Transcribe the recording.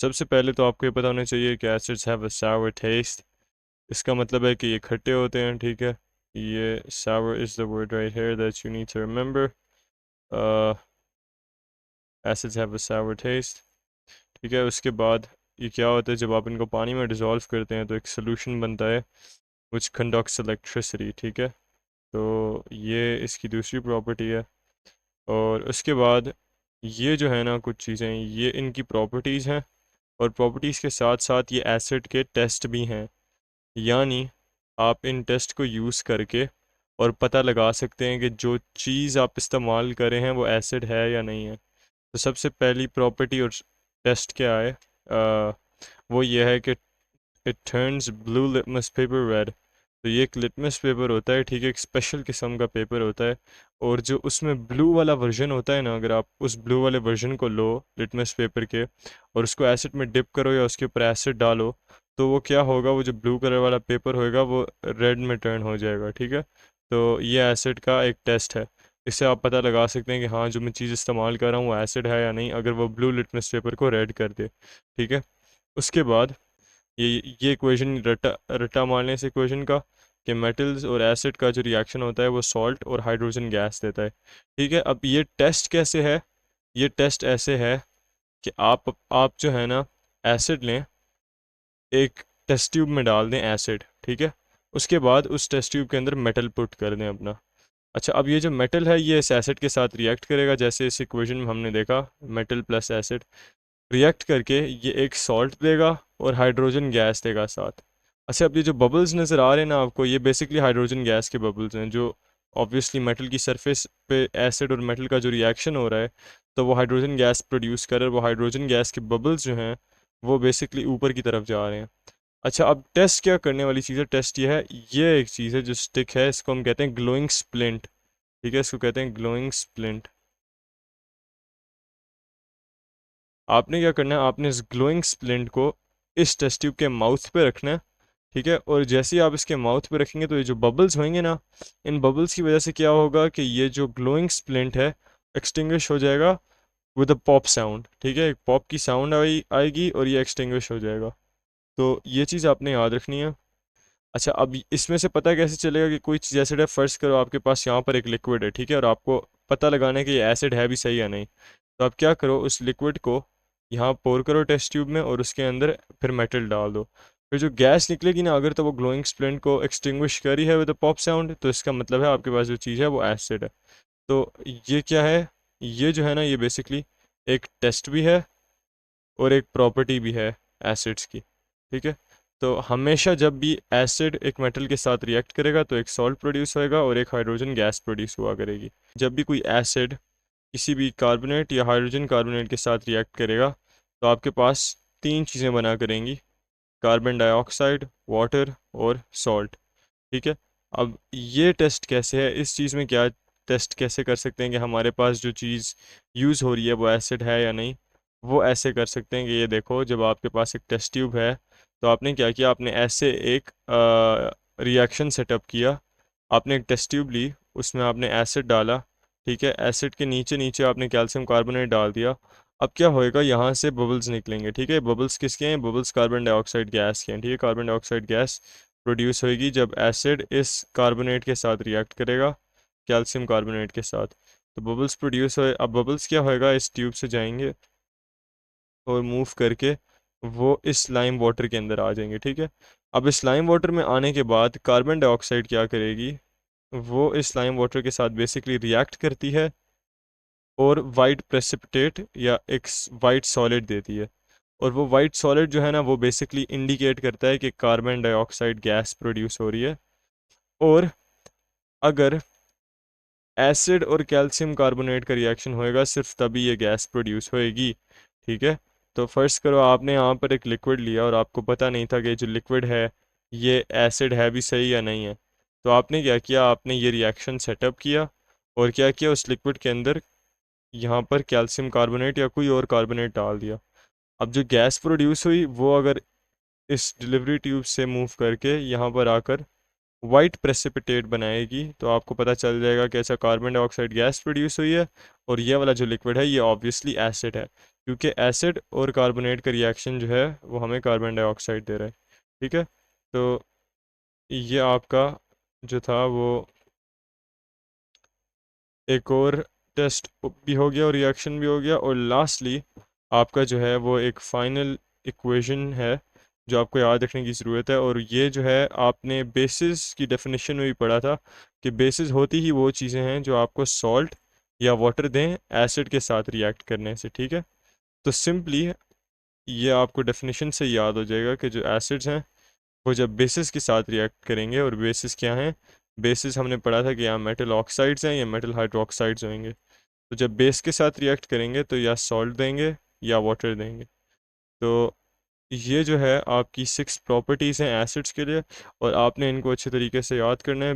सबसे पहले तो आपको ये पता होना चाहिए कि acids have a sour taste. इसका मतलब है कि ये खट्टे होते हैं, ठीक है। ये sour is the word right here that you need to remember. Acids have a sour taste, ठीक है। उसके बाद ये क्या होता है, जब आप इनको पानी में डिज़ोल्व करते हैं तो एक सोल्यूशन बनता है विच कंडक्ट्स इलेक्ट्रिसिटी, ठीक है। तो ये इसकी दूसरी प्रॉपर्टी है। और उसके बाद ये जो है ना कुछ चीज़ें, ये इनकी प्रॉपर्टीज़ हैं, और प्रॉपर्टीज़ के साथ साथ ये एसिड के टेस्ट भी हैं। यानी आप इन टेस्ट को यूज़ करके और पता लगा सकते हैं कि जो चीज़ आप इस्तेमाल कर रहे हैं वो एसिड है या नहीं है। तो सबसे पहली प्रॉपर्टी और टेस्ट क्या है, वो ये है कि it turns blue litmus paper red. तो ये एक लिटमस पेपर होता है, ठीक है, एक स्पेशल किस्म का पेपर होता है। और जो उसमें ब्लू वाला वर्जन होता है ना, अगर आप उस ब्लू वाले वर्जन को लो लिटमस पेपर के और उसको एसिड में डिप करो या उसके ऊपर एसिड डालो, तो वो क्या होगा, वो जो ब्लू कलर वाला पेपर होएगा वो रेड में टर्न हो जाएगा, ठीक है। तो ये एसिड का एक टेस्ट है। इससे आप पता लगा सकते हैं कि हाँ, जो मैं चीज़ इस्तेमाल कर रहा हूँ वो एसिड है या नहीं, अगर वो ब्लू लिटमस पेपर को रेड कर दे, ठीक है। उसके बाद ये इक्वेशन रटा रटा मारने से इक्वेशन का कि मेटल्स और एसिड का जो रिएक्शन होता है वो सॉल्ट और हाइड्रोजन गैस देता है, ठीक है। अब ये टेस्ट कैसे है, ये टेस्ट ऐसे है कि आप जो है ना एसिड लें, एक टेस्ट ट्यूब में डाल दें एसिड, ठीक है। उसके बाद उस टेस्ट ट्यूब के अंदर मेटल पुट कर दें अपना। अच्छा, अब ये जो मेटल है ये इस एसिड के साथ रिएक्ट करेगा, जैसे इस इक्वेशन में हमने देखा, मेटल प्लस एसिड रिएक्ट करके ये एक सॉल्ट देगा और हाइड्रोजन गैस देगा साथ। अच्छा, अब ये जो बबल्स नज़र आ रहे हैं ना आपको, ये बेसिकली हाइड्रोजन गैस के बबल्स हैं, जो ऑब्वियसली मेटल की सरफेस पे एसिड और मेटल का जो रिएक्शन हो रहा है तो वो हाइड्रोजन गैस प्रोड्यूस कर रहा है। वो हाइड्रोजन गैस के बबल्स जो हैं वो बेसिकली ऊपर की तरफ जा रहे हैं। अच्छा, अब टेस्ट क्या करने वाली चीज़ है, टेस्ट ये है, ये एक चीज़ है जो स्टिक है, इसको हम कहते हैं ग्लोइंग स्प्लिंट, ठीक है, इसको कहते हैं ग्लोइंग स्प्लिंट। आपने क्या करना है, आपने इस ग्लोइंग स्प्लिंट को इस टेस्ट ट्यूब के माउथ पे रखना है, ठीक है। और जैसे ही आप इसके माउथ पे रखेंगे तो ये जो बबल्स होंगे ना, इन बबल्स की वजह से क्या होगा कि ये जो ग्लोइंग स्प्लिंट है एक्सटिंग्विश हो जाएगा विद अ पॉप साउंड, ठीक है। एक पॉप की साउंड आएगी और ये एक्सटिंग्विश हो जाएगा। तो ये चीज़ आपने याद रखनी है। अच्छा, अब इसमें से पता कैसे चलेगा कि कोई चीज़ एसिड है, फर्स्ट करो आपके पास यहाँ पर एक लिक्विड है, ठीक है, और आपको पता लगाना है कि ये एसिड है भी सही या नहीं। तो आप क्या करो, उस लिक्विड को यहाँ पोर करो टेस्ट ट्यूब में और उसके अंदर फिर मेटल डाल दो। फिर जो गैस निकलेगी ना, अगर तो वो ग्लोइंग स्प्लेंट को एक्सटिंग्विश करी है विद अ पॉप साउंड, तो इसका मतलब है आपके पास जो चीज़ है वो एसिड है। तो ये क्या है, ये जो है ना ये बेसिकली एक टेस्ट भी है और एक प्रॉपर्टी भी है एसिड्स की, ठीक है। तो हमेशा जब भी एसिड एक मेटल के साथ रिएक्ट करेगा तो एक सॉल्ट प्रोड्यूस होएगा और एक हाइड्रोजन गैस प्रोड्यूस हुआ करेगी। जब भी कोई एसिड किसी भी कार्बोनेट या हाइड्रोजन कार्बोनेट के साथ रिएक्ट करेगा तो आपके पास तीन चीज़ें बना करेंगी, कार्बन डाइऑक्साइड, वाटर और सॉल्ट, ठीक है। अब ये टेस्ट कैसे है, इस चीज़ में क्या टेस्ट कैसे कर सकते हैं कि हमारे पास जो चीज़ यूज़ हो रही है वो एसिड है या नहीं। वो ऐसे कर सकते हैं कि ये देखो, जब आपके पास एक टेस्ट ट्यूब है तो आपने क्या किया, आपने ऐसे एक रिएक्शन सेटअप किया। आपने एक टेस्ट ट्यूब ली, उसमें आपने एसिड डाला, ठीक है, एसिड के नीचे नीचे आपने कैल्शियम कार्बोनेट डाल दिया। अब क्या होएगा, यहाँ से बबल्स निकलेंगे, ठीक है। बबल्स किसके हैं, बबल्स कार्बन डाइऑक्साइड गैस के हैं, ठीक है। कार्बन डाइऑक्साइड गैस प्रोड्यूस होएगी जब एसिड इस कार्बोनेट के साथ रिएक्ट करेगा, कैल्शियम कार्बोनेट के साथ, तो बबल्स प्रोड्यूस हो। अब बबल्स क्या होएगा, इस ट्यूब से जाएंगे और मूव करके वो इस लाइम वाटर के अंदर आ जाएंगे, ठीक है। अब इस लाइम वाटर में आने के बाद कार्बन डाइऑक्साइड क्या करेगी, वो इस लाइम वाटर के साथ बेसिकली रिएक्ट करती है और वाइट प्रेसिपिटेट या एक वाइट सॉलिड देती है। और वो वाइट सॉलिड जो है ना वो बेसिकली इंडिकेट करता है कि कार्बन डाइऑक्साइड गैस प्रोड्यूस हो रही है। और अगर एसिड और कैल्शियम कार्बोनेट का रिएक्शन होएगा सिर्फ तभी ये गैस प्रोड्यूस होएगी, ठीक है। तो फर्स्ट करो, आपने यहाँ पर एक लिक्विड लिया और आपको पता नहीं था कि जो लिक्विड है ये एसिड है भी सही या नहीं है। तो आपने क्या किया, आपने ये रिएक्शन सेटअप किया और क्या किया, उस लिक्विड के अंदर यहाँ पर कैल्शियम कार्बोनेट या कोई और कार्बोनेट डाल दिया। अब जो गैस प्रोड्यूस हुई वो अगर इस डिलीवरी ट्यूब से मूव करके यहाँ पर आकर वाइट प्रेसिपिटेट बनाएगी तो आपको पता चल जाएगा कि ऐसा कार्बन डाइऑक्साइड गैस प्रोड्यूस हुई है और ये वाला जो लिक्विड है ये ऑब्वियसली एसिड है। क्योंकि एसिड और कार्बोनेट का रिएक्शन जो है वो हमें कार्बन डाइऑक्साइड दे रहा है। ठीक है, तो ये आपका जो था वो एक और टेस्ट भी हो गया और रिएक्शन भी हो गया, और लास्टली आपका जो है वो एक फाइनल इक्वेशन है जो आपको याद रखने की ज़रूरत है। और ये जो है आपने बेसिस की डेफिनेशन में भी पढ़ा था कि बेसिस होती ही वो चीज़ें हैं जो आपको सॉल्ट या वाटर दें एसिड के साथ रिएक्ट करने से। ठीक है, तो सिंपली ये आपको डेफिनेशन से याद हो जाएगा कि जो एसिड्स हैं वो जब बेसिस के साथ रिएक्ट करेंगे, और बेसिस क्या हैं, बेसिस हमने पढ़ा था कि यहाँ मेटल ऑक्साइड्स हैं या मेटल हाइड्रोक्साइड्स होंगे। तो जब बेस के साथ रिएक्ट करेंगे तो या सॉल्ट देंगे या वाटर देंगे। तो ये जो है आपकी 6 प्रॉपर्टीज़ हैं एसिड्स के लिए, और आपने इनको अच्छे तरीके से याद करना है।